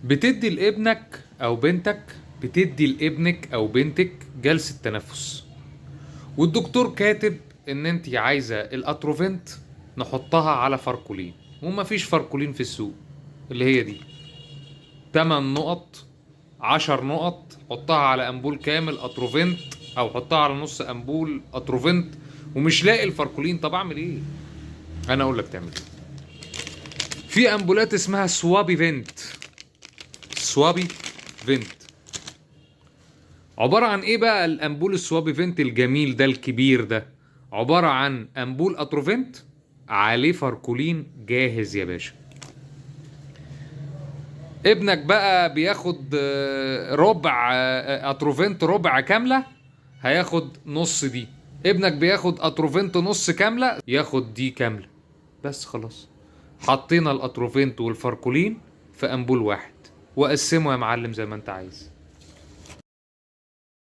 بتدي لابنك او بنتك بتدي لابنك او بنتك جلسة تنفس، والدكتور كاتب ان انت عايزة الاتروفنت نحطها على فاركولين، ومفيش فاركولين في السوق. اللي هي دي 8 نقط، 10 نقط، حطها على امبول كامل اتروفنت او حطها على نص امبول اتروفنت، ومش لاقي الفاركولين. طب اعمل ايه؟ انا اقول لك تعمل ايه. في امبولات اسمها سوابي فينت. سوابي فينت عبارة عن ايه بقى؟ الامبول السوابي فينت الجميل ده الكبير ده عبارة عن امبول اتروفنت عليه فاركولين جاهز يا باشا. ابنك بقى بياخد ربع اتروفنت ربع كاملة، هياخد نص دي. ابنك بياخد اتروفنت نص كاملة، ياخد دي كاملة. بس خلاص، حطينا الاتروفنت والفاركولين في امبول واحد، وقسمه يا معلم زي ما انت عايز.